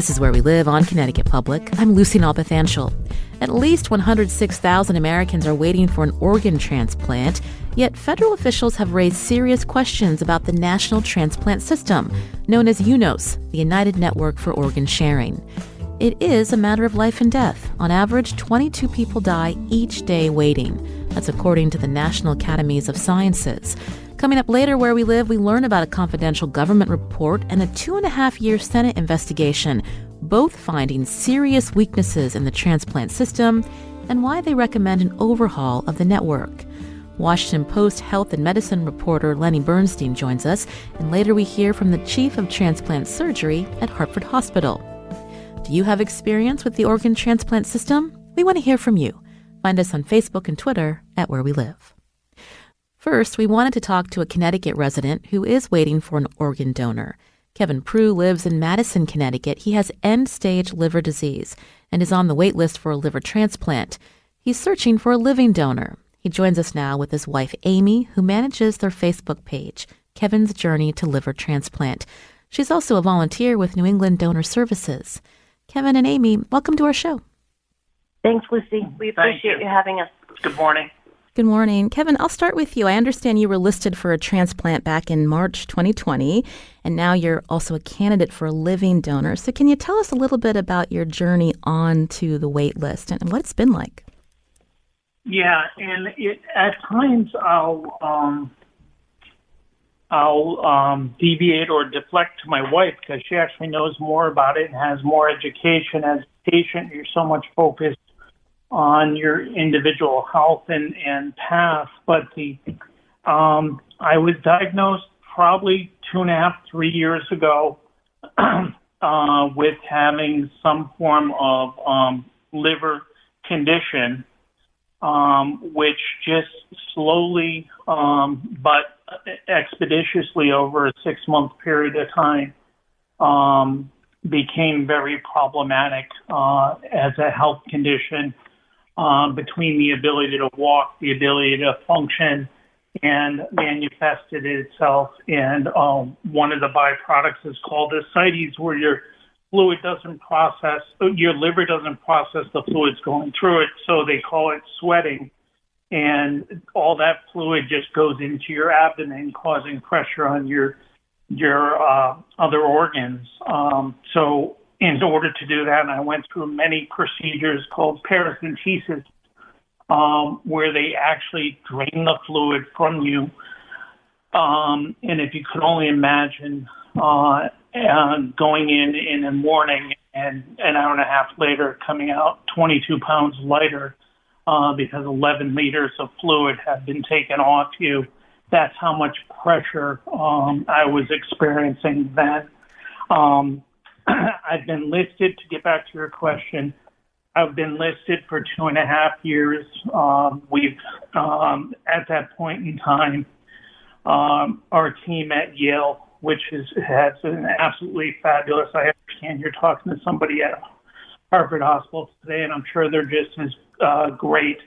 This is Where We Live on Connecticut Public. I'm Lucy Nalpathanchel. At least 106,000 Americans are waiting for an organ transplant, yet federal officials have raised serious questions about the national transplant system, known as UNOS, the United Network for Organ Sharing. It is a matter of life and death. On average, 22 people die each day waiting. That's according to the National Academies of Sciences. Coming up later, Where We Live, we learn about a confidential government report and a 2.5-year Senate investigation, both finding serious weaknesses in the transplant system and why they recommend an overhaul of the network. Washington Post health and medicine reporter Lenny Bernstein joins us, and later we hear from the chief of transplant surgery at Hartford Hospital. Do you have experience with the organ transplant system? We want to hear from you. Find us on Facebook and Twitter at Where We Live. First, we wanted to talk to a Connecticut resident who is waiting for an organ donor. Kevin Prue lives in Madison, Connecticut. He has end-stage liver disease and is on the wait list for a liver transplant. He's searching for a living donor. He joins us now with his wife, Amy, who manages their Facebook page, Kevin's Journey to Liver Transplant. She's also a volunteer with New England Donor Services. Kevin and Amy, welcome to our show. Thanks, Lucy. We appreciate you having us. Good morning. Good morning. Kevin, I'll start with you. I understand you were listed for a transplant back in March 2020, and now you're also a candidate for a living donor. So can you tell us a little bit about your journey on to the wait list and what it's been like? Yeah, and at times I'll deviate or deflect to my wife because she actually knows more about it and has more education. As a patient, you're so much focused on your individual health and path. But I was diagnosed probably 2.5, 3 years ago with having some form of liver condition, which just slowly but expeditiously over a 6-month period of time became very problematic as a health condition. Between the ability to walk, the ability to function, and manifested itself. And one of the byproducts is called ascites, where your fluid doesn't process, your liver doesn't process the fluids going through it, so they call it sweating. And all that fluid just goes into your abdomen, causing pressure on your other organs. So in order to do that, I went through many procedures called paracentesis, where they actually drain the fluid from you. And if you could only imagine going in the morning and an hour and a half later coming out 22 pounds lighter because 11 liters of fluid had been taken off you. That's how much pressure I was experiencing then. I've been listed, to get back to your question, I've been listed for 2.5 years. We've, at that point in time, our team at Yale, which has been absolutely fabulous. I understand you're talking to somebody at Hartford Hospital today, and I'm sure they're just as great.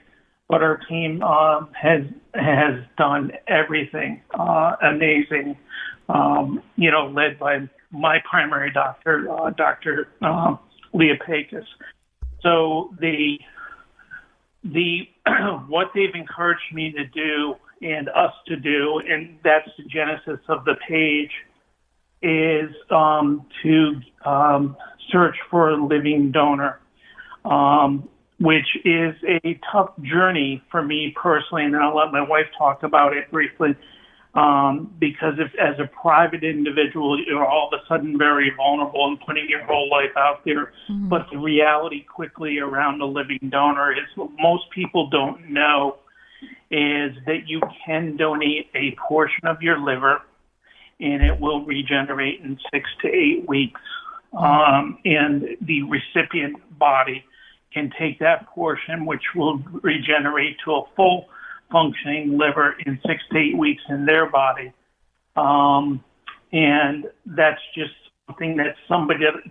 But our team has done everything amazing, led by my primary doctor, Dr. Leah Pecos. So what they've encouraged me to do and us to do, and that's the genesis of the page, is to search for a living donor, which is a tough journey for me personally, and then I'll let my wife talk about it briefly. Because if, as a private individual, you're all of a sudden very vulnerable and putting your whole life out there. Mm-hmm. But the reality quickly around a living donor is what most people don't know is that you can donate a portion of your liver and it will regenerate in 6 to 8 weeks. And the recipient body can take that portion, which will regenerate to a full functioning liver in 6 to 8 weeks in their body. And that's just something that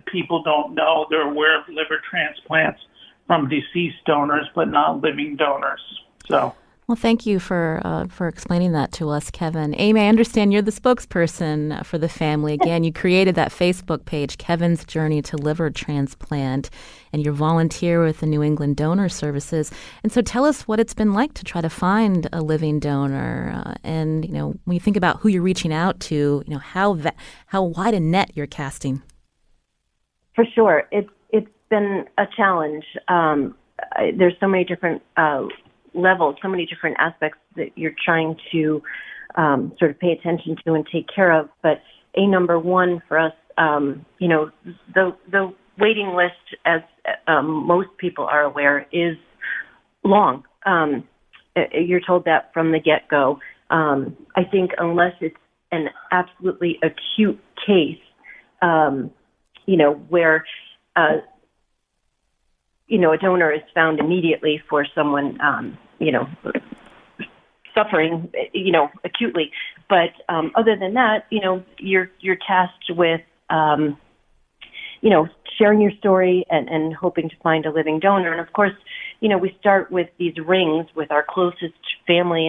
people don't know. They're aware of liver transplants from deceased donors, but not living donors. So Well, thank you for explaining that to us, Kevin. Amy, I understand you're the spokesperson for the family. Again, you created that Facebook page, Kevin's Journey to Liver Transplant, and you're volunteer with the New England Donor Services. And so tell us what it's been like to try to find a living donor. And, when you think about who you're reaching out to, how wide a net you're casting. For sure. It's been a challenge. There's so many different levels, so many different aspects that you're trying to sort of pay attention to and take care of. But number one for us, the waiting list, as most people are aware, is long. You're told that from the get-go. I think unless it's an absolutely acute case, where a donor is found immediately for someone, suffering, acutely. But other than that, you're tasked with, sharing your story and hoping to find a living donor. And of course, we start with these rings with our closest family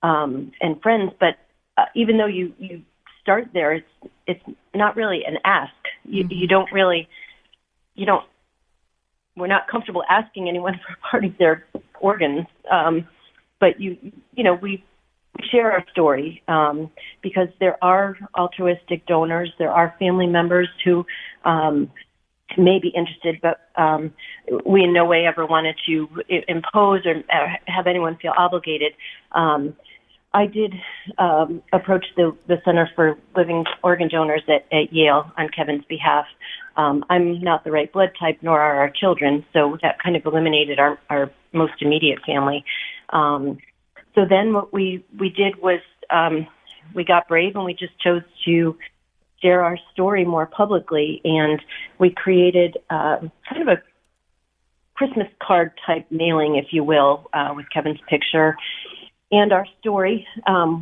and friends. But even though you start there, it's not really an ask. We're not comfortable asking anyone for part of their organs, but we share our story because there are altruistic donors, there are family members who may be interested, but we in no way ever wanted to impose or have anyone feel obligated. I did approach the Center for Living Organ Donors at Yale on Kevin's behalf. I'm not the right blood type, nor are our children, so that kind of eliminated our most immediate family. So then what we did was we got brave and we just chose to share our story more publicly, and we created kind of a Christmas card type mailing, if you will, with Kevin's picture and our story.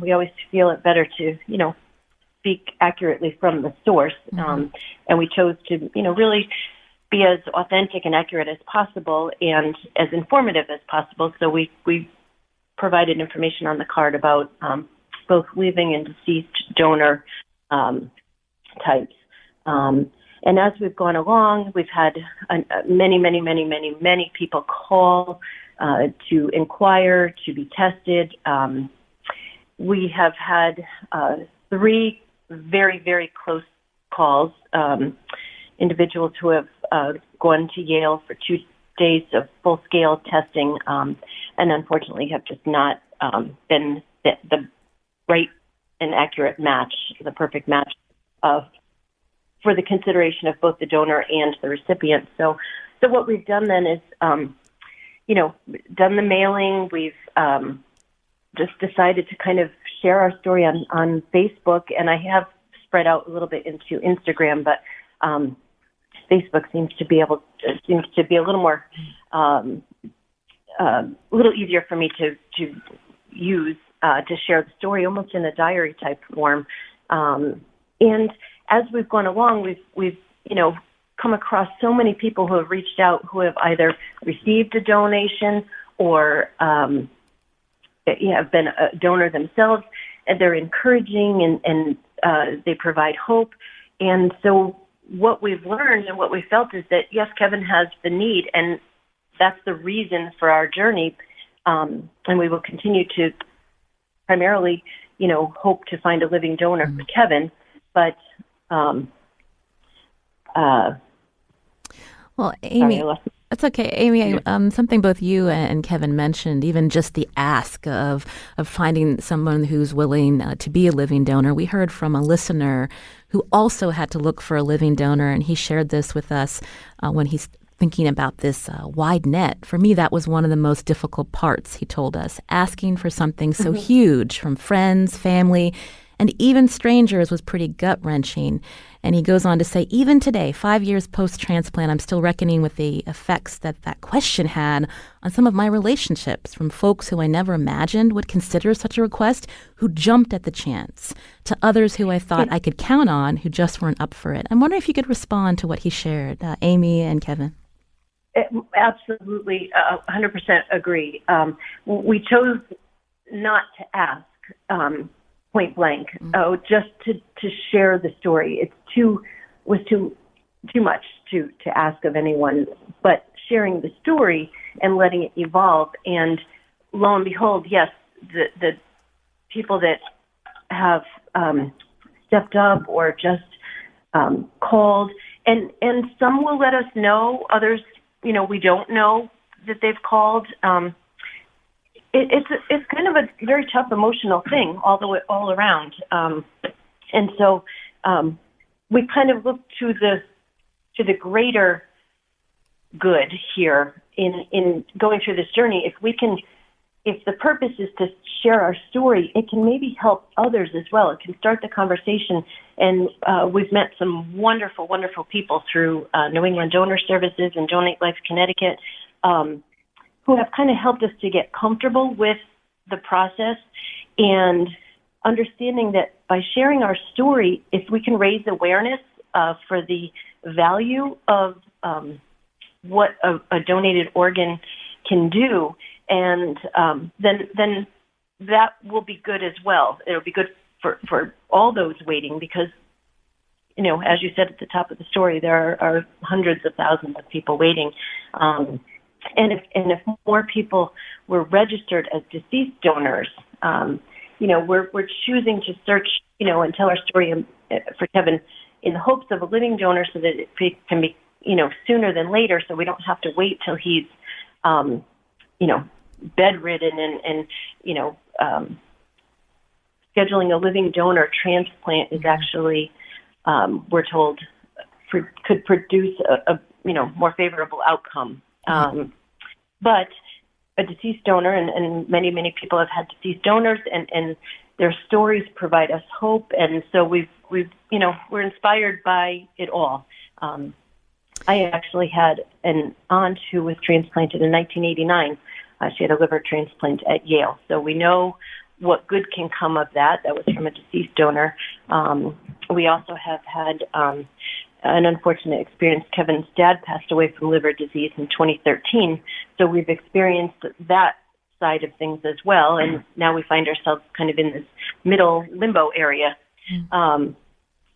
We always feel it better to, speak accurately from the source. And we chose to, really be as authentic and accurate as possible and as informative as possible. So we provided information on the card about both living and deceased donor types. And as we've gone along, we've had many people call to inquire, to be tested. We have had 3 very, very close calls, individuals who have gone to Yale for 2 days of full-scale testing and unfortunately have just not been the right and accurate match, the perfect match for the consideration of both the donor and the recipient. So what we've done then is, done the mailing. We've just decided to kind of share our story on Facebook, and I have spread out a little bit into Instagram, but Facebook seems to be a little more, a little easier for me to use to share the story, almost in a diary type form. And as we've gone along, we've come across so many people who have reached out who have either received a donation or have been a donor themselves, and they're encouraging and they provide hope. And so what we've learned and what we felt is that, yes, Kevin has the need, and that's the reason for our journey. And we will continue to primarily, hope to find a living donor for Kevin. But, well, Amy, that's okay. Amy, something both you and Kevin mentioned, even just the ask of finding someone who's willing to be a living donor. We heard from a listener who also had to look for a living donor, and he shared this with us when he's thinking about this wide net. For me, that was one of the most difficult parts, he told us. Asking for something so huge from friends, family, and even strangers was pretty gut-wrenching. And he goes on to say, even today, 5 years post-transplant, I'm still reckoning with the effects that question had on some of my relationships, from folks who I never imagined would consider such a request, who jumped at the chance, to others who I thought I could count on, who just weren't up for it. I'm wondering if you could respond to what he shared, Amy and Kevin. Absolutely, 100% agree. We chose not to ask point blank, just to share the story. Was too much to ask of anyone, but sharing the story and letting it evolve. And lo and behold, yes, the people that have stepped up or just called, and some will let us know, others, we don't know that they've called. It's kind of a very tough emotional thing all around. And so we kind of look to the greater good here in going through this journey. If the purpose is to share our story, it can maybe help others as well. It can start the conversation. And we've met some wonderful, wonderful people through New England Donor Services and Donate Life Connecticut, who have kind of helped us to get comfortable with the process and understanding that by sharing our story, if we can raise awareness for the value of what a donated organ can do, and then that will be good as well. It'll be good for all those waiting because, as you said at the top of the story, there are hundreds of thousands of people waiting. And if more people were registered as deceased donors, we're choosing to search, and tell our story for Kevin in the hopes of a living donor so that it can be, sooner than later, so we don't have to wait till he's, bedridden and scheduling a living donor transplant is actually, we're told, could produce a more favorable outcome. But a deceased donor, and many, many people have had deceased donors, and their stories provide us hope. And so we're inspired by it all. I actually had an aunt who was transplanted in 1989. She had a liver transplant at Yale. So we know what good can come of that. That was from a deceased donor. We also have had an unfortunate experience. Kevin's dad passed away from liver disease in 2013. So we've experienced that side of things as well. And now we find ourselves kind of in this middle limbo area,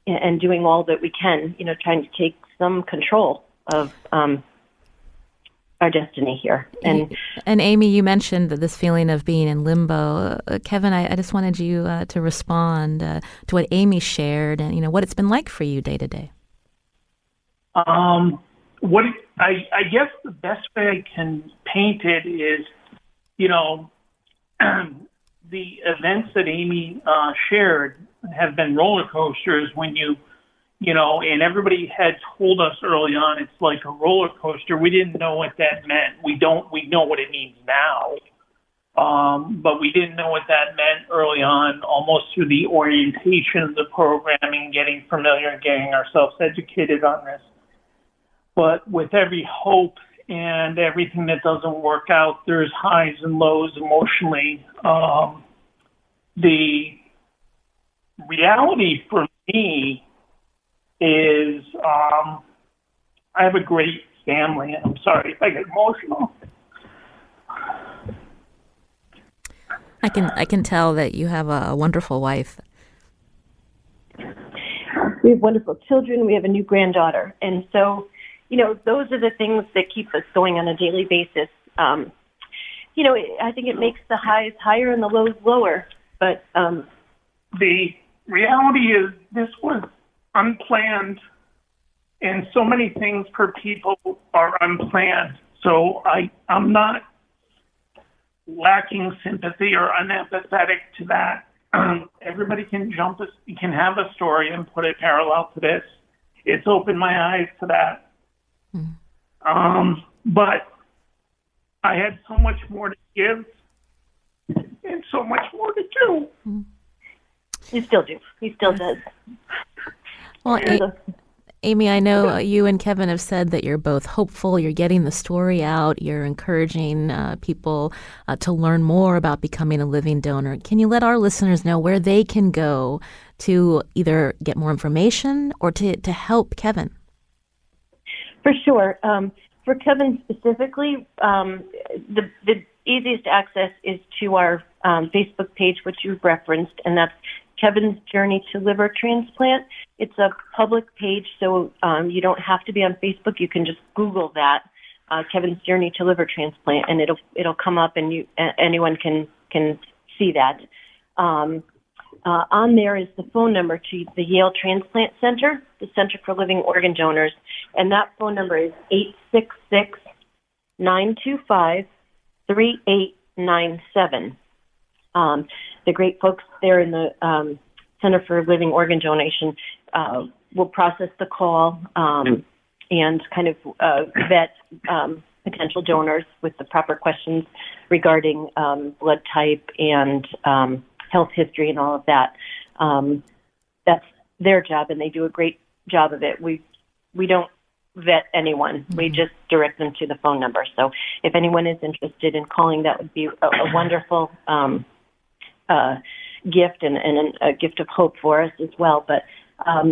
and doing all that we can, trying to take some control of our destiny here. And Amy, you mentioned this feeling of being in limbo. Kevin, I just wanted you to respond to what Amy shared and, what it's been like for you day to day. What I guess the best way I can paint it is, the events that Amy shared have been roller coasters when and everybody had told us early on it's like a roller coaster. We didn't know what that meant. We know what it means now, but we didn't know what that meant early on, almost through the orientation of the programming, getting familiar and getting ourselves educated on this. But with every hope and everything that doesn't work out, there's highs and lows emotionally. The reality for me is I have a great family. I'm sorry if I get emotional. I can tell that you have a wonderful wife. We have wonderful children. We have a new granddaughter. And so, those are the things that keep us going on a daily basis. I think it makes the highs higher and the lows lower. But the reality is this was unplanned, and so many things for people are unplanned. So I'm not lacking sympathy or unempathetic to that. Everybody can have a story and put it parallel to this. It's opened my eyes to that. But I had so much more to give and so much more to do. You still do. He still does. Well, Amy, I know you and Kevin have said that you're both hopeful. You're getting the story out. You're encouraging people to learn more about becoming a living donor. Can you let our listeners know where they can go to either get more information or to help Kevin? For sure. For Kevin specifically, the easiest access is to our Facebook page, which you've referenced, and that's Kevin's Journey to Liver Transplant. It's a public page, so you don't have to be on Facebook. You can just Google that, Kevin's Journey to Liver Transplant, and it'll come up, and anyone can see that. On there is the phone number to the Yale Transplant Center, the Center for Living Organ Donors, and that phone number is 866-925-3897. The great folks there in the Center for Living Organ Donation will process the call and kind of vet potential donors with the proper questions regarding blood type and health history and all of that. That's their job, and they do a great job of it. We don't vet anyone. Mm-hmm. We just direct them to the phone number. So if anyone is interested in calling, that would be a wonderful gift and a gift of hope for us as well. But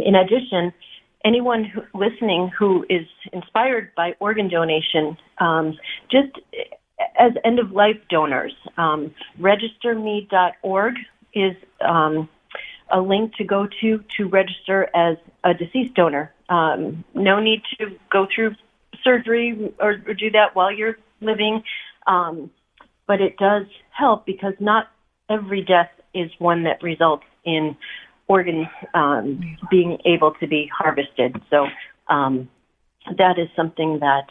in addition, anyone listening who is inspired by organ donation, just as end-of-life donors, registerme.org is a link to go to register as a deceased donor. No need to go through surgery or do that while you're living, but it does help because not every death is one that results in organs being able to be harvested. So that is something that,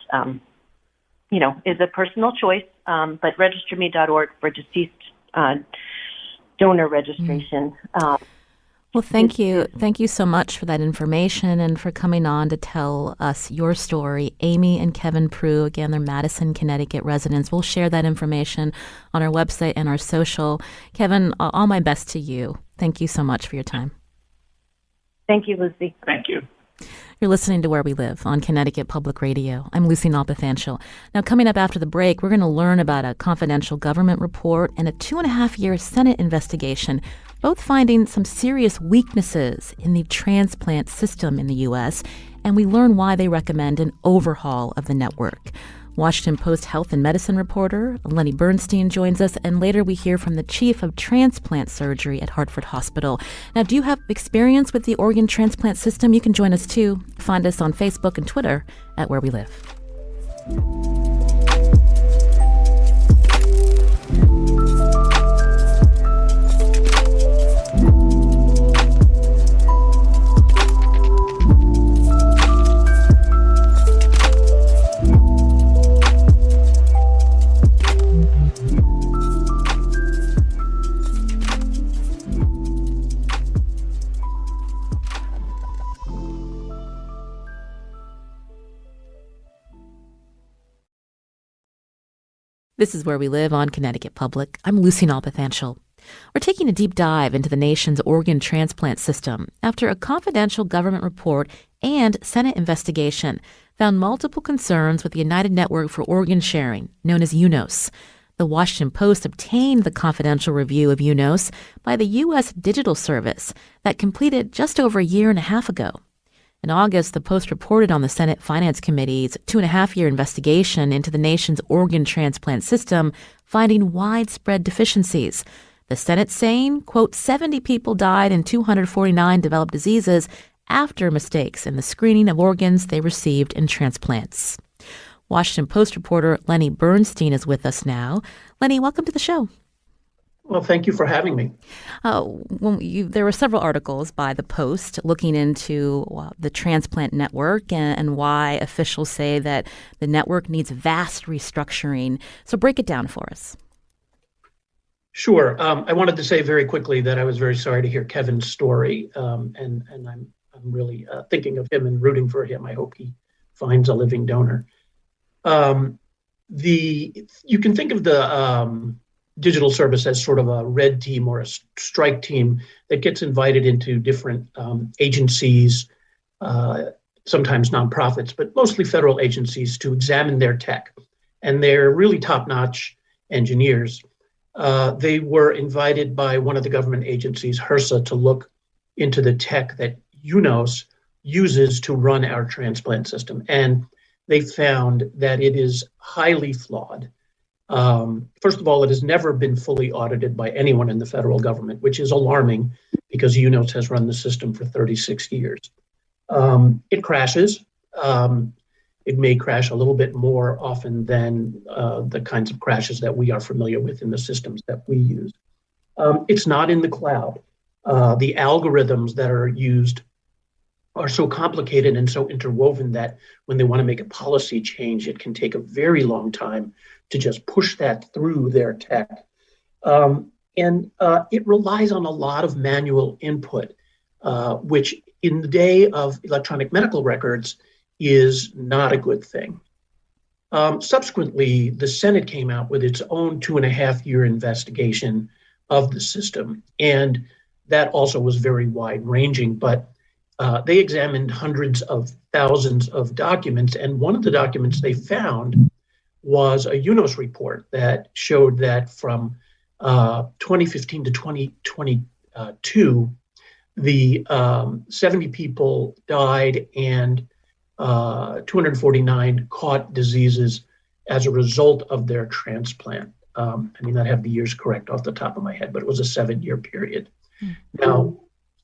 is a personal choice, but registerme.org for deceased donor registration. Well, thank you. Thank you so much for that information and for coming on to tell us your story. Amy and Kevin Prue, again, they're Madison, Connecticut residents. We'll share that information on our website and our social. Kevin, all my best to you. Thank you so much for your time. Thank you, Lucy. Thank you. You're listening to Where We Live on Connecticut Public Radio. I'm Lucy Nalpathanchel. Now, coming up after the break, we're going to learn about a confidential government report and a 2.5-year Senate investigation, both finding some serious weaknesses in the transplant system in the U.S., and we learn why they recommend an overhaul of the network. Washington Post health and medicine reporter Lenny Bernstein joins us, and later we hear from the chief of transplant surgery at Hartford Hospital. Now, do you have experience with the organ transplant system? You can join us too. Find us on Facebook and Twitter at Where We Live. This is Where We Live on Connecticut Public. I'm Lucy Nalpathanchel. We're taking a deep dive into the nation's organ transplant system after a confidential government report and Senate investigation found multiple concerns with the United Network for Organ Sharing, known as UNOS. The Washington Post obtained the confidential review of UNOS by the U.S. Digital Service that completed just over a year and a half ago. In August, the Post reported on the Senate Finance Committee's 2.5-year investigation into the nation's organ transplant system, finding widespread deficiencies. The Senate saying, quote, 70 people died and 249 developed diseases after mistakes in the screening of organs they received in transplants. Washington Post reporter Lenny Bernstein is with us now. Lenny, welcome to the show. Well, thank you for having me. There were several articles by the Post looking into the transplant network and why officials say that the network needs vast restructuring. So break it down for us. Sure. I wanted to say very quickly that I was very sorry to hear Kevin's story, and I'm really thinking of him and rooting for him. I hope he finds a living donor. You can think of the digital service as sort of a red team or a strike team that gets invited into different agencies, sometimes nonprofits, but mostly federal agencies, to examine their tech. And they're really top-notch engineers. They were invited by one of the government agencies, HRSA, to look into the tech that UNOS uses to run our transplant system. And they found that it is highly flawed. First of all, it has never been fully audited by anyone in the federal government, which is alarming because UNOS has run the system for 36 years. It crashes. It may crash a little bit more often than the kinds of crashes that we are familiar with in the systems that we use. It's not in the cloud. The algorithms that are used are so complicated and so interwoven that when they want to make a policy change, it can take a very long time to just push that through their tech. It relies on a lot of manual input, which in the day of electronic medical records is not a good thing. Subsequently, the Senate came out with its own 2.5-year investigation of the system, and that also was very wide-ranging, but they examined hundreds of thousands of documents, and one of the documents they found was a UNOS report that showed that from 2015 to 2022, the 70 people died and 249 caught diseases as a result of their transplant. I may not have the years correct off the top of my head, but it was a 7-year period. Now,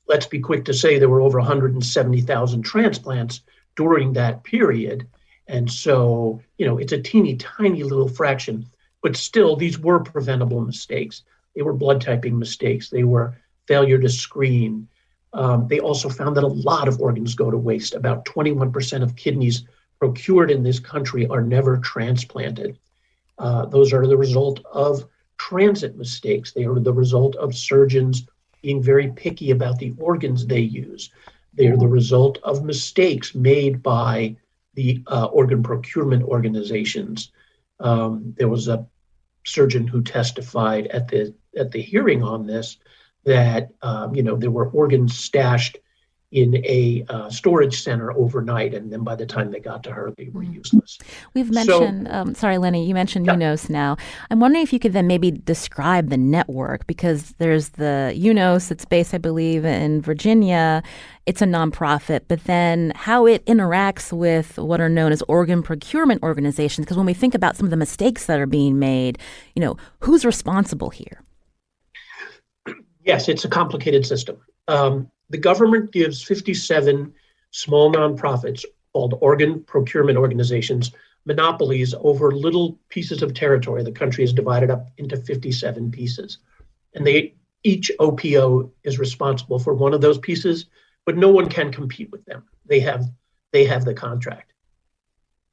let's be quick to say there were over 170,000 transplants during that period. And so, it's a teeny tiny little fraction, but still these were preventable mistakes. They were blood typing mistakes. They were failure to screen. They also found that a lot of organs go to waste. About 21% of kidneys procured in this country are never transplanted. Those are the result of transit mistakes. They are the result of surgeons being very picky about the organs they use. They are the result of mistakes made by the organ procurement organizations. There was a surgeon who testified at the hearing on this that there were organs stashed in a storage center overnight, and then by the time they got to her, they were useless. We've mentioned, sorry, Lenny, you mentioned UNOS now. I'm wondering if you could then maybe describe the network, because there's the UNOS that's based, I believe, in Virginia. It's a nonprofit, but then how it interacts with what are known as organ procurement organizations, because when we think about some of the mistakes that are being made, who's responsible here? Yes, it's a complicated system. The government gives 57 small nonprofits called organ procurement organizations monopolies over little pieces of territory. The country is divided up into 57 pieces. And each OPO is responsible for one of those pieces, but no one can compete with them. They have the contract.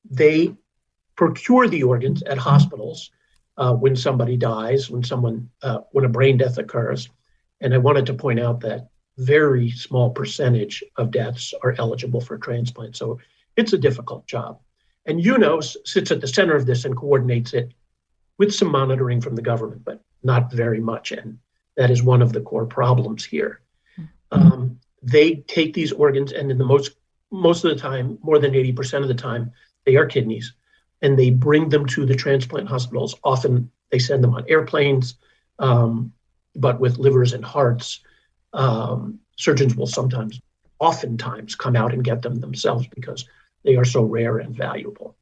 They procure the organs at hospitals when somebody dies, when a brain death occurs. And I wanted to point out that very small percentage of deaths are eligible for transplant. So it's a difficult job. And UNOS sits at the center of this and coordinates it with some monitoring from the government, but not very much. And that is one of the core problems here. They take these organs, and in the most of the time, more than 80% of the time, they are kidneys, and they bring them to the transplant hospitals. Often they send them on airplanes, but with livers and hearts, surgeons will oftentimes come out and get them themselves because they are so rare and valuable.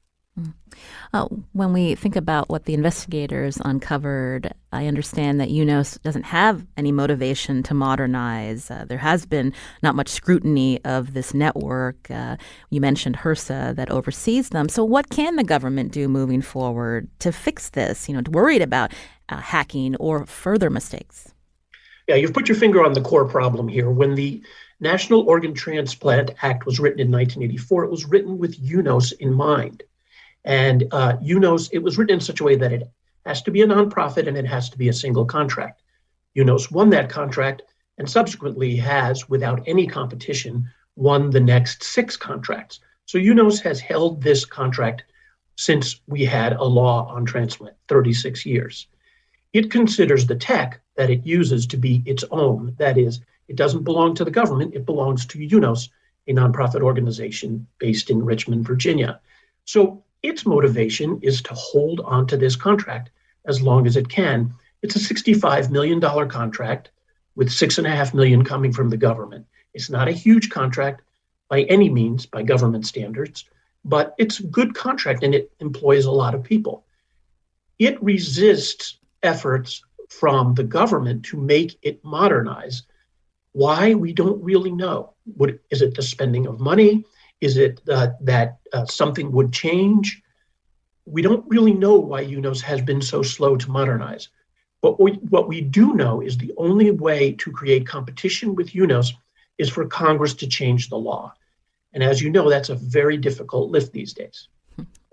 When we think about what the investigators uncovered, I understand that UNOS doesn't have any motivation to modernize. There has been not much scrutiny of this network. You mentioned HRSA that oversees them. So what can the government do moving forward to fix this, worried about hacking or further mistakes? Yeah, you've put your finger on the core problem here. When the National Organ Transplant Act was written in 1984, it was written with UNOS in mind. And UNOS, it was written in such a way that it has to be a nonprofit and it has to be a single contract. UNOS won that contract and subsequently has, without any competition, won the next 6 contracts. So UNOS has held this contract since we had a law on transplant, 36 years. It considers the tech that it uses to be its own. That is, it doesn't belong to the government. It belongs to UNOS, a nonprofit organization based in Richmond, Virginia. So its motivation is to hold on to this contract as long as it can. It's a $65 million contract with $6.5 million coming from the government. It's not a huge contract by any means, by government standards, but it's a good contract and it employs a lot of people. it resists efforts from the government to make it modernize. Why? We don't really know. Is it the spending of money? Is it that something would change? We don't really know why UNOS has been so slow to modernize. But what we do know is the only way to create competition with UNOS is for Congress to change the law. And as you know, that's a very difficult lift these days.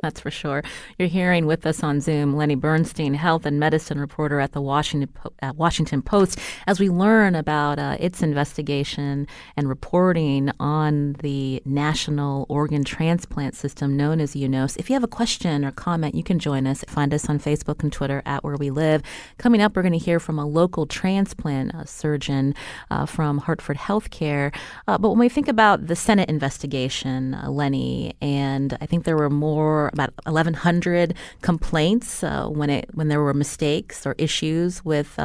That's for sure. You're hearing with us on Zoom Lenny Bernstein, health and medicine reporter at the Washington Post, as we learn about its investigation and reporting on the National Organ Transplant System known as UNOS. If you have a question or comment, you can join us. Find us on Facebook and Twitter at Where We Live. Coming up, we're going to hear from a local transplant surgeon from Hartford Healthcare. But when we think about the Senate investigation, Lenny, and I think there were about 1,100 complaints when there were mistakes or issues with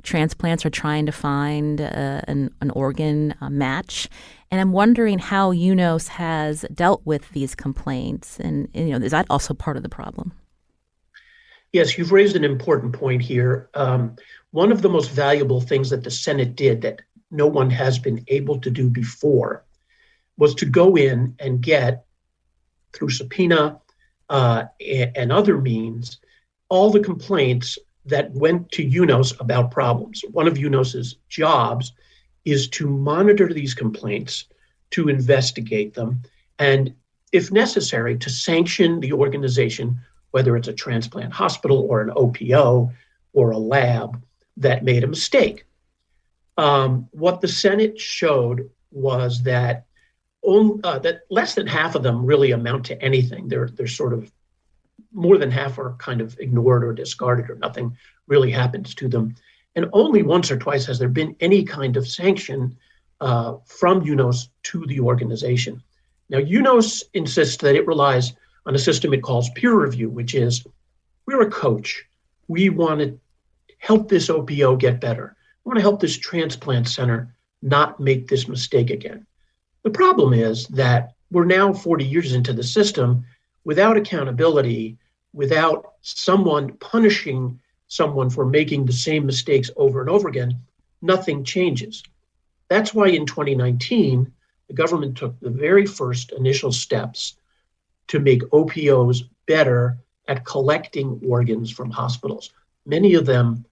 transplants or trying to find an organ match. And I'm wondering how UNOS has dealt with these complaints. And is that also part of the problem? Yes, you've raised an important point here. One of the most valuable things that the Senate did that no one has been able to do before was to go in and get, through subpoena, and other means, all the complaints that went to UNOS about problems. One of UNOS's jobs is to monitor these complaints, to investigate them, and if necessary, to sanction the organization, whether it's a transplant hospital or an OPO or a lab that made a mistake. What the Senate showed was that that less than half of them really amount to anything. They're sort of, more than half are kind of ignored or discarded, or nothing really happens to them. And only once or twice has there been any kind of sanction from UNOS to the organization. Now, UNOS insists that it relies on a system it calls peer review, which is, we're a coach. We want to help this OPO get better. We want to help this transplant center not make this mistake again. The problem is that we're now 40 years into the system without accountability, without someone punishing someone for making the same mistakes over and over again. Nothing changes. That's why in 2019, the government took the very first initial steps to make OPOs better at collecting organs from hospitals. Many of them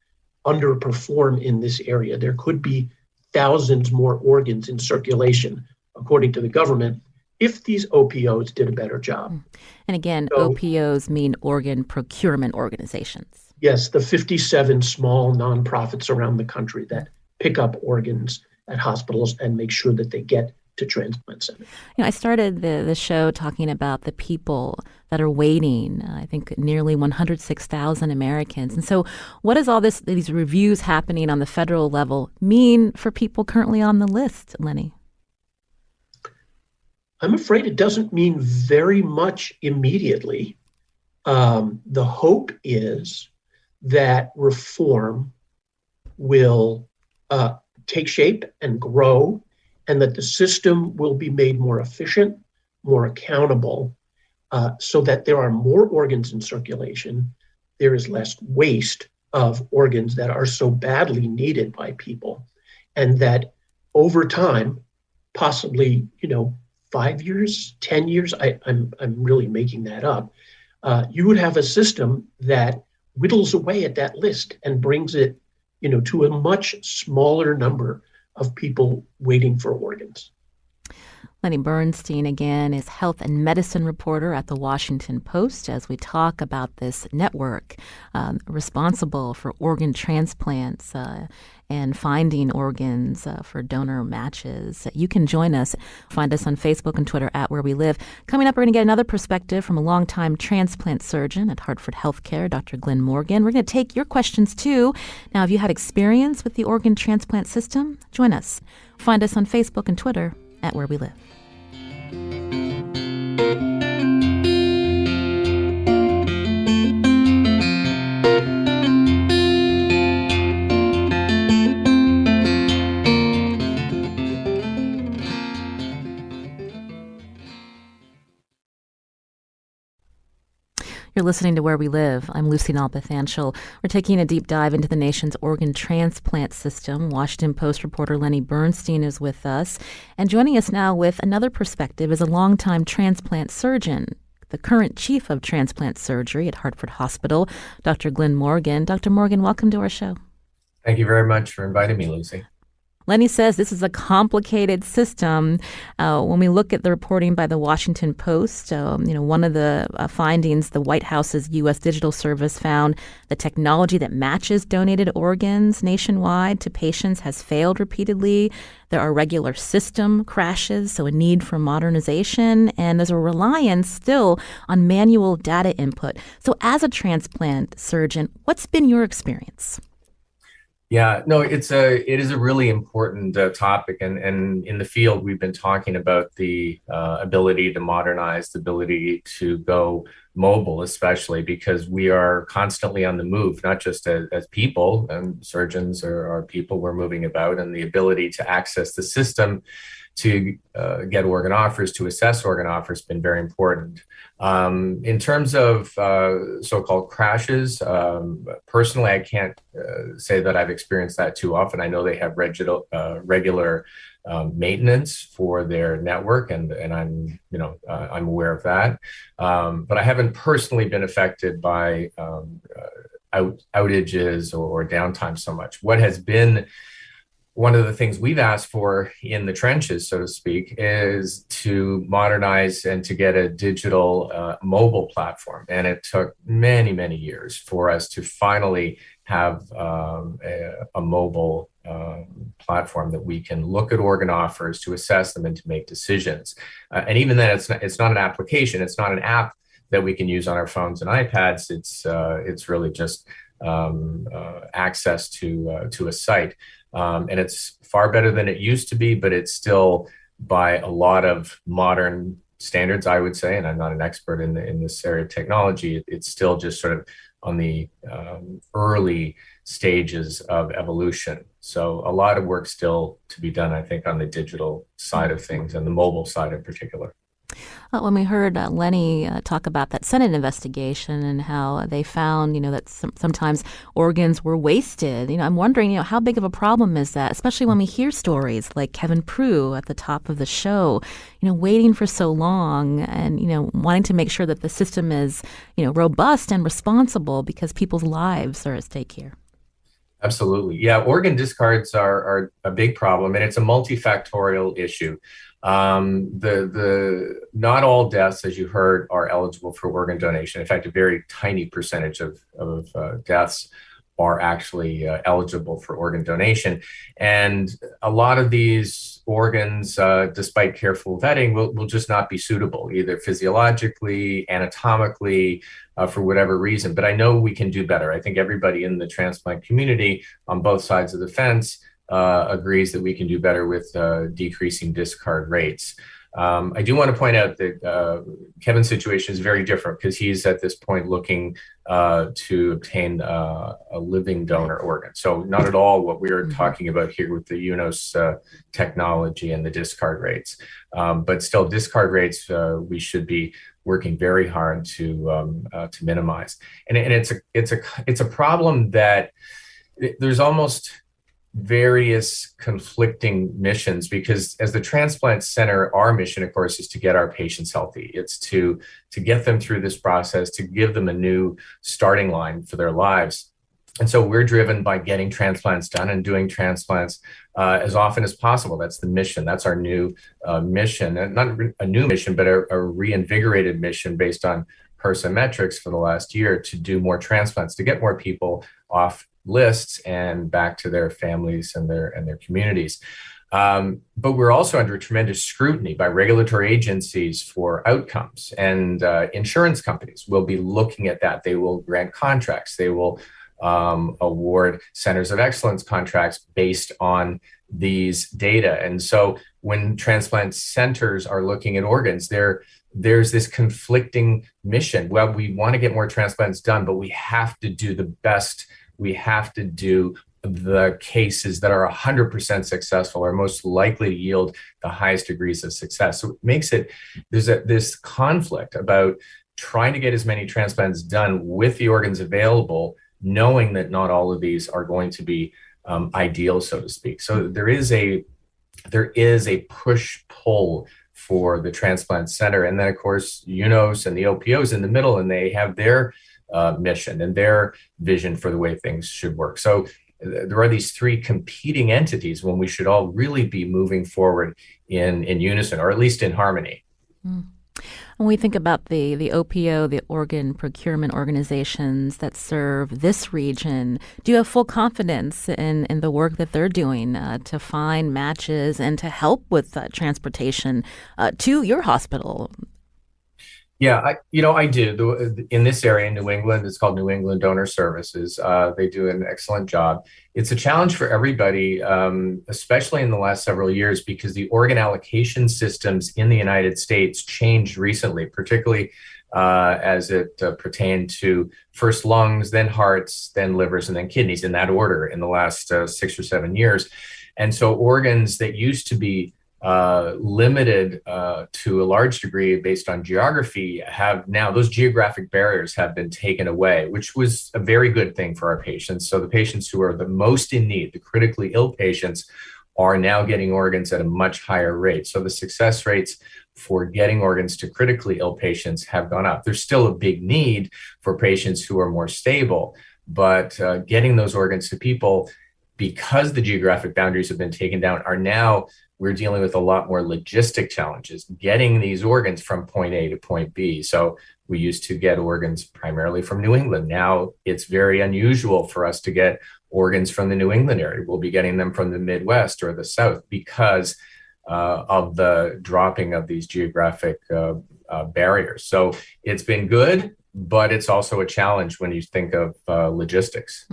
underperform in this area. There could be thousands more organs in circulation, according to the government, if these OPOs did a better job. And again, OPOs mean organ procurement organizations. Yes, the 57 small nonprofits around the country that pick up organs at hospitals and make sure that they get to transplant centers. I started the show talking about the people that are waiting, I think nearly 106,000 Americans. And so what does all these reviews happening on the federal level mean for people currently on the list, Lenny? I'm afraid it doesn't mean very much immediately. The hope is that reform will take shape and grow, and that the system will be made more efficient, more accountable, so that there are more organs in circulation. There is less waste of organs that are so badly needed by people, and that over time, possibly, 5 years, 10 years, I'm really making that up, you would have a system that whittles away at that list and brings it, to a much smaller number of people waiting for organs. Lenny Bernstein, again, is health and medicine reporter at the Washington Post as we talk about this network responsible for organ transplants and finding organs for donor matches. You can join us. Find us on Facebook and Twitter at Where We Live. Coming up, we're going to get another perspective from a longtime transplant surgeon at Hartford Healthcare, Dr. Glenn Morgan. We're going to take your questions, too. Now, have you had experience with the organ transplant system? Join us. Find us on Facebook and Twitter at Where We Live. You're You're listening to Where We Live. I'm Lucy Nalpathanchel. We're taking a deep dive into the nation's organ transplant system. Washington Post reporter Lenny Bernstein is with us. And joining us now with another perspective is a longtime transplant surgeon, the current chief of transplant surgery at Hartford Hospital, Dr. Glenn Morgan. Dr. Morgan, welcome to our show. Thank you very much for inviting me, Lucy. Lenny says this is a complicated system. When we look at the reporting by the Washington Post, one of the findings, the White House's U.S. Digital Service found the technology that matches donated organs nationwide to patients has failed repeatedly. There are regular system crashes, so a need for modernization, and there's a reliance still on manual data input. So as a transplant surgeon, what's been your experience? Yeah, no, it is a really important topic, and in the field we've been talking about the ability to modernize, the ability to go mobile, especially because we are constantly on the move, not just as people, and surgeons are people, we're moving about, and the ability to access the system to get organ offers, to assess organ offers, has been very important. In terms of so-called crashes, personally, I can't say that I've experienced that too often. I know they have regular maintenance for their network, and I'm aware of that. But I haven't personally been affected by outages or downtime so much. What has been one of the things we've asked for in the trenches, so to speak, is to modernize and to get a digital mobile platform. And it took many, many years for us to finally have a mobile platform that we can look at organ offers, to assess them, and to make decisions. And even then, it's not an application. It's not an app that we can use on our phones and iPads. It's really just access to a site. And it's far better than it used to be, but it's still, by a lot of modern standards, I would say, and I'm not an expert in this area of technology, it's still just sort of on the early stages of evolution. So a lot of work still to be done, I think, on the digital side of things and the mobile side in particular. When we heard Lenny talk about that Senate investigation and how they found, that sometimes organs were wasted, I'm wondering, how big of a problem is that, especially when we hear stories like Kevin Prue at the top of the show, waiting for so long and, wanting to make sure that the system is, robust and responsible because people's lives are at stake here. Absolutely. Yeah, organ discards are a big problem, and it's a multifactorial issue. Not all deaths, as you heard, are eligible for organ donation. In fact, a very tiny percentage of deaths are actually eligible for organ donation. And a lot of these organs, despite careful vetting, will just not be suitable, either physiologically, anatomically, for whatever reason. But I know we can do better. I think everybody in the transplant community on both sides of the fence agrees that we can do better with decreasing discard rates. I do want to point out that Kevin's situation is very different because he's at this point looking to obtain a living donor organ. So not at all what we are talking about here with the UNOS technology and the discard rates. But still, discard rates we should be working very hard to minimize. And it's a problem that there's almost various conflicting missions, because as the transplant center, our mission, of course, is to get our patients healthy. It's to get them through this process, to give them a new starting line for their lives. And so we're driven by getting transplants done and doing transplants as often as possible. That's the mission. That's our new mission, and not a new mission, but a reinvigorated mission based on HRSA metrics for the last year, to do more transplants, to get more people off lists and back to their families and their communities. But we're also under tremendous scrutiny by regulatory agencies for outcomes, and insurance companies will be looking at that. They will grant contracts. They will award centers of excellence contracts based on these data. And so when transplant centers are looking at organs, there's this conflicting mission. Well, we want to get more transplants done, but we have to do the best. We have to do the cases that are 100% successful, or most likely to yield the highest degrees of success. So it makes it, there's this conflict about trying to get as many transplants done with the organs available, knowing that not all of these are going to be ideal, so to speak. So there is a push-pull for the transplant center. And then, of course, UNOS and the OPOs in the middle, and they have their mission and their vision for the way things should work. So there are these three competing entities when we should all really be moving forward in unison, or at least in harmony. Mm. When we think about the OPO, the organ procurement organizations that serve this region, do you have full confidence in the work that they're doing to find matches and to help with transportation to your hospital? Yeah, I do. In this area in New England, it's called New England Donor Services. They do an excellent job. It's a challenge for everybody, especially in the last several years, because the organ allocation systems in the United States changed recently, particularly as it pertained to first lungs, then hearts, then livers, and then kidneys, in that order in the last 6 or 7 years. And so organs that used to be limited to a large degree based on geography have now, those geographic barriers have been taken away, which was a very good thing for our patients. So the patients who are the most in need, the critically ill patients, are now getting organs at a much higher rate. So the success rates for getting organs to critically ill patients have gone up. There's still a big need for patients who are more stable, but getting those organs to people, because the geographic boundaries have been taken down, are now, we're dealing with a lot more logistic challenges, getting these organs from point A to point B. So we used to get organs primarily from New England. Now it's very unusual for us to get organs from the New England area. We'll be getting them from the Midwest or the South because of the dropping of these geographic barriers. So it's been good, but it's also a challenge when you think of logistics.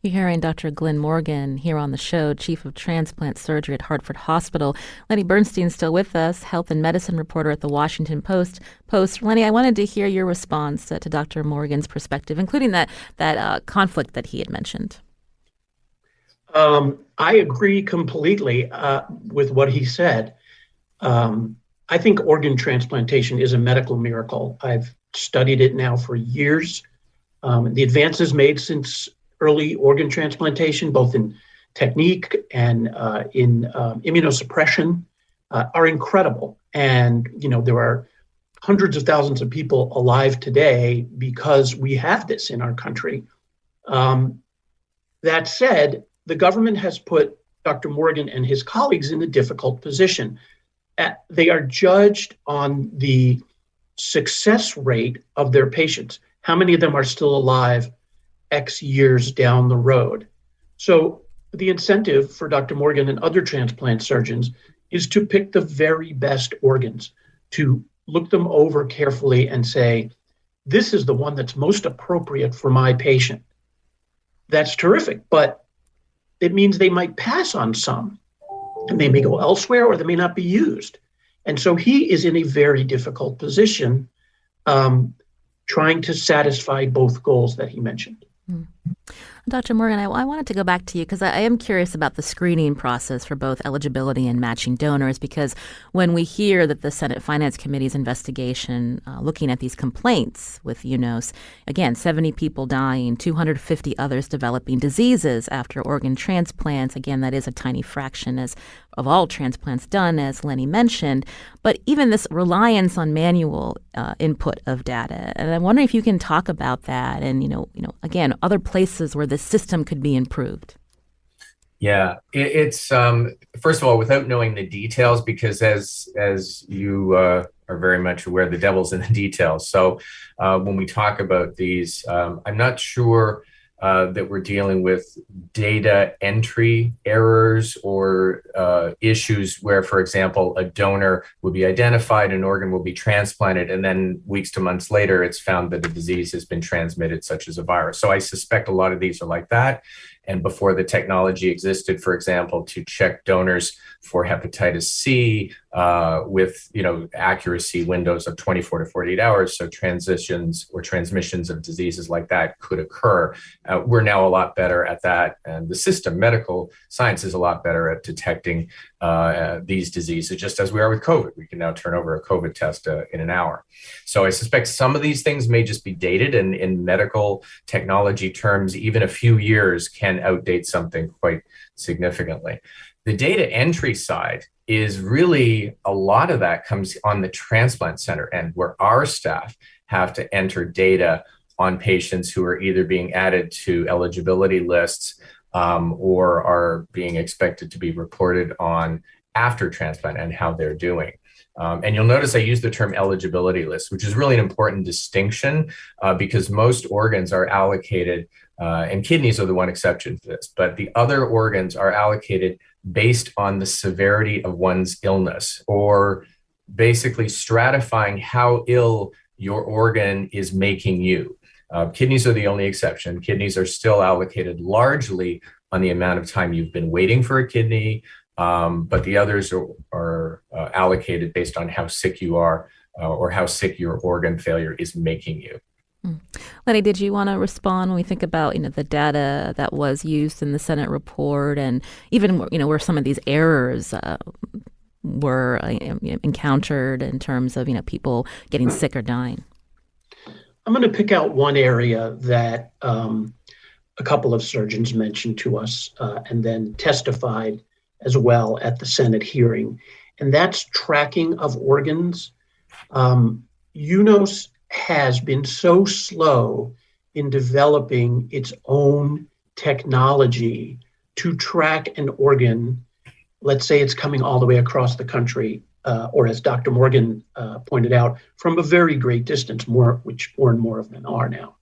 You're hearing Dr. Glenn Morgan here on the show, Chief of Transplant Surgery at Hartford Hospital. Lenny Bernstein's still with us, health and medicine reporter at the Washington Post. Lenny, I wanted to hear your response to Dr. Morgan's perspective, including that conflict that he had mentioned. I agree completely with what he said. I think organ transplantation is a medical miracle. I've studied it now for years. The advances made since early organ transplantation, both in technique and in immunosuppression, are incredible. And, there are hundreds of thousands of people alive today because we have this in our country. That said, the government has put Dr. Morgan and his colleagues in a difficult position. They are judged on the success rate of their patients. How many of them are still alive X years down the road? So the incentive for Dr. Morgan and other transplant surgeons is to pick the very best organs, to look them over carefully and say, this is the one that's most appropriate for my patient. That's terrific, but it means they might pass on some, and they may go elsewhere or they may not be used. And so he is in a very difficult position, trying to satisfy both goals that he mentioned. Dr. Morgan, I wanted to go back to you because I am curious about the screening process for both eligibility and matching donors, because when we hear that the Senate Finance Committee's investigation looking at these complaints with UNOS, again, 70 people dying, 250 others developing diseases after organ transplants, again, that is a tiny fraction of all transplants done, as Lenny mentioned, but even this reliance on manual input of data. And I'm wondering if you can talk about that and, again, other places where the system could be improved. Yeah, it's first of all, without knowing the details, because as you are very much aware, the devil's in the details. So when we talk about these, I'm not sure that we're dealing with data entry errors or issues where, for example, a donor will be identified, an organ will be transplanted, and then weeks to months later, it's found that a disease has been transmitted, such as a virus. So I suspect a lot of these are like that. And before the technology existed, for example, to check donors for hepatitis C with accuracy windows of 24 to 48 hours, so transitions or transmissions of diseases like that could occur. We're now a lot better at that, and the medical science is a lot better at detecting these diseases, just as we are with COVID. We can now turn over a COVID test in an hour. So I suspect some of these things may just be dated, and in medical technology terms, even a few years can outdate something quite significantly. The data entry side is really, a lot of that comes on the transplant center end, where our staff have to enter data on patients who are either being added to eligibility lists or are being expected to be reported on after transplant and how they're doing. And you'll notice I use the term eligibility list, which is really an important distinction because most organs are allocated, and kidneys are the one exception to this, but the other organs are allocated based on the severity of one's illness, or basically stratifying how ill your organ is making you. Kidneys are the only exception. Kidneys are still allocated largely on the amount of time you've been waiting for a kidney, but the others are allocated based on how sick you are or how sick your organ failure is making you. Lenny, did you want to respond when we think about the data that was used in the Senate report, and even where some of these errors were encountered in terms of people getting sick or dying? I'm going to pick out one area that a couple of surgeons mentioned to us and then testified as well at the Senate hearing, and that's tracking of organs. UNOS has been so slow in developing its own technology to track an organ. Let's say it's coming all the way across the country, or as Dr. Morgan pointed out, from a very great distance, which more and more of them are now.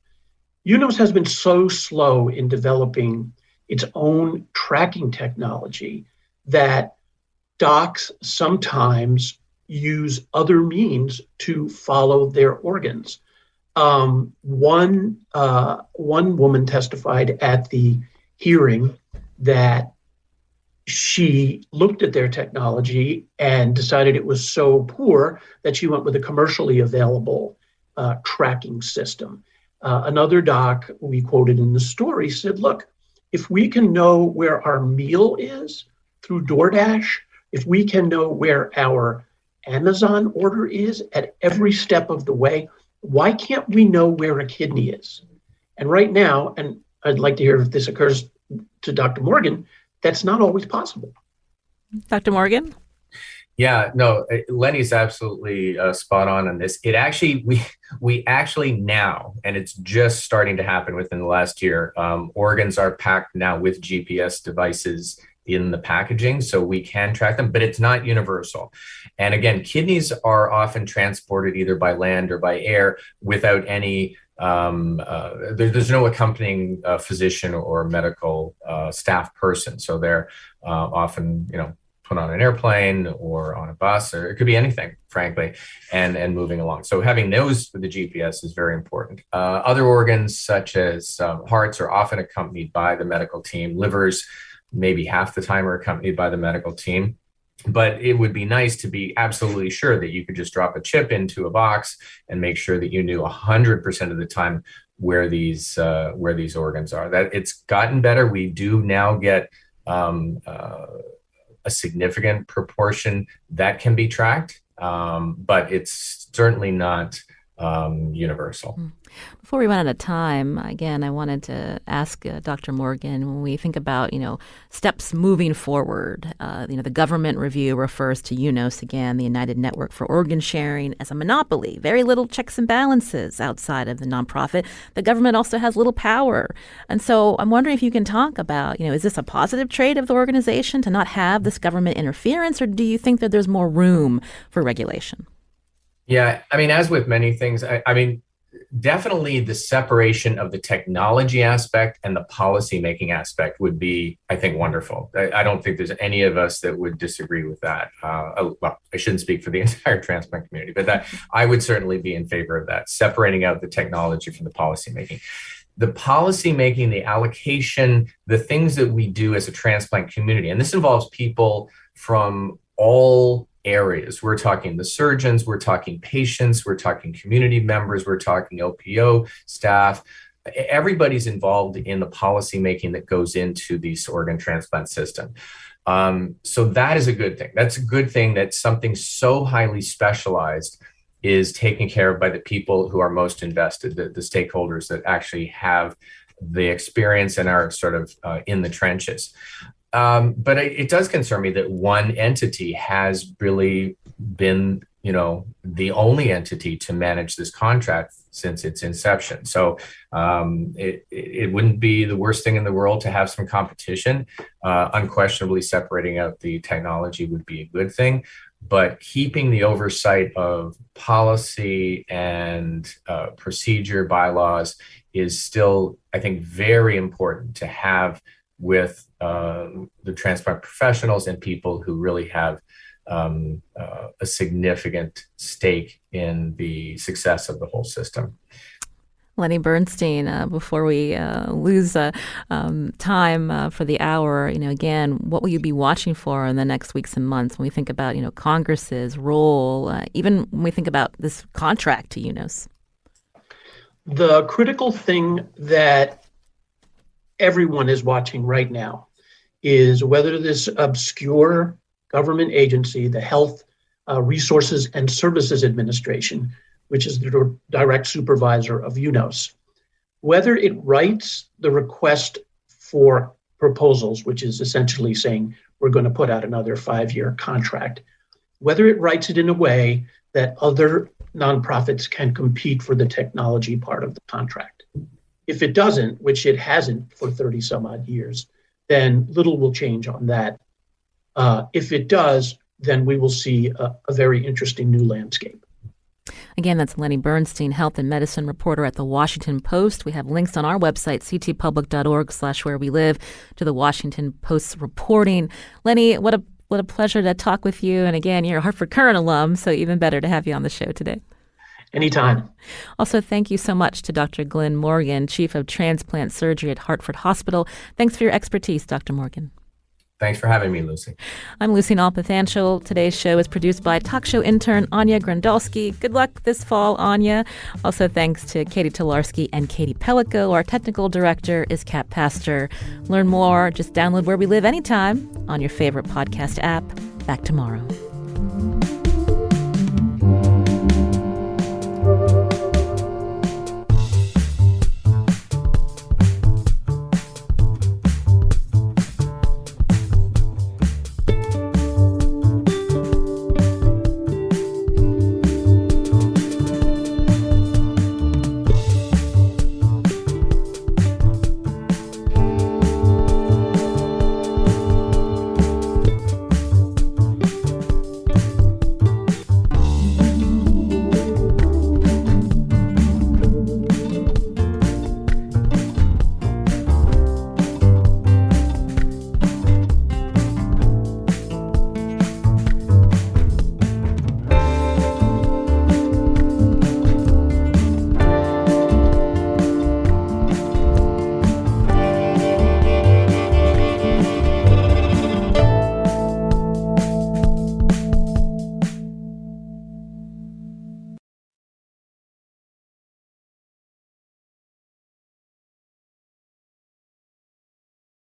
UNOS has been so slow in developing its own tracking technology that docs sometimes use other means to follow their organs. One woman testified at the hearing that she looked at their technology and decided it was so poor that she went with a commercially available tracking system. Another doc we quoted in the story said, look, if we can know where our meal is through DoorDash, if we can know where our Amazon order is at every step of the way, why can't we know where a kidney is? And right now, and I'd like to hear if this occurs to Dr. Morgan, that's not always possible. Dr. Morgan? Yeah, no, Lenny's absolutely spot on this. It actually, we actually now, and it's just starting to happen within the last year, organs are packed now with GPS devices in the packaging, so we can track them, but it's not universal. And again, kidneys are often transported either by land or by air without any, there's no accompanying physician or medical staff person. So they're often, put on an airplane or on a bus, or it could be anything, frankly, and moving along. So having those with the GPS is very important. Other organs, such as hearts, are often accompanied by the medical team. Livers, maybe half the time, are accompanied by the medical team. But it would be nice to be absolutely sure that you could just drop a chip into a box and make sure that you knew 100% of the time where these organs are. That it's gotten better. We do now get a significant proportion that can be tracked, but it's certainly not universal. Before we run out of time, again, I wanted to ask Dr. Morgan, when we think about, steps moving forward, the government review refers to UNOS, again, the United Network for Organ Sharing, as a monopoly, very little checks and balances outside of the nonprofit. The government also has little power. And so I'm wondering if you can talk about, is this a positive trait of the organization to not have this government interference, or do you think that there's more room for regulation? Yeah, as with many things, definitely the separation of the technology aspect and the policy-making aspect would be, I think, wonderful. I don't think there's any of us that would disagree with that. Well, I shouldn't speak for the entire transplant community, but that I would certainly be in favor of that, separating out the technology from the policy-making. the policy making, the allocation, the things that we do as a transplant community, and this involves people from all areas. We're talking the surgeons, we're talking patients, we're talking community members, we're talking LPO staff. Everybody's involved in the policy making that goes into this organ transplant system. So that is a good thing. That's a good thing that something so highly specialized is taken care of by the people who are most invested, the stakeholders that actually have the experience and are sort of in the trenches. But it does concern me that one entity has really been, the only entity to manage this contract since its inception. So it wouldn't be the worst thing in the world to have some competition. Unquestionably, separating out the technology would be a good thing. But keeping the oversight of policy and procedure bylaws is still, I think, very important to have with the transplant professionals and people who really have a significant stake in the success of the whole system. Lenny Bernstein, before we lose time for the hour, again, what will you be watching for in the next weeks and months when we think about, Congress's role, even when we think about this contract to UNOS? The critical thing that everyone is watching right now is whether this obscure government agency, the Health Resources and Services Administration, which is the direct supervisor of UNOS, whether it writes the request for proposals, which is essentially saying we're going to put out another 5-year contract, whether it writes it in a way that other nonprofits can compete for the technology part of the contract. If it doesn't, which it hasn't for 30 some odd years, then little will change on that. If it does, then we will see a very interesting new landscape. Again, that's Lenny Bernstein, health and medicine reporter at The Washington Post. We have links on our website, ctpublic.org/wherewelive, to The Washington Post's reporting. Lenny, what a pleasure to talk with you. And again, you're a Hartford Courant alum, so even better to have you on the show today. Anytime. Also, thank you so much to Dr. Glenn Morgan, Chief of Transplant Surgery at Hartford Hospital. Thanks for your expertise, Dr. Morgan. Thanks for having me, Lucy. I'm Lucy Nalpathanchel. Today's show is produced by talk show intern Anya Grandolski. Good luck this fall, Anya. Also, thanks to Katie Tolarski and Katie Pellico. Our technical director is Kat Pastor. Learn more, just download Where We Live anytime on your favorite podcast app. Back tomorrow.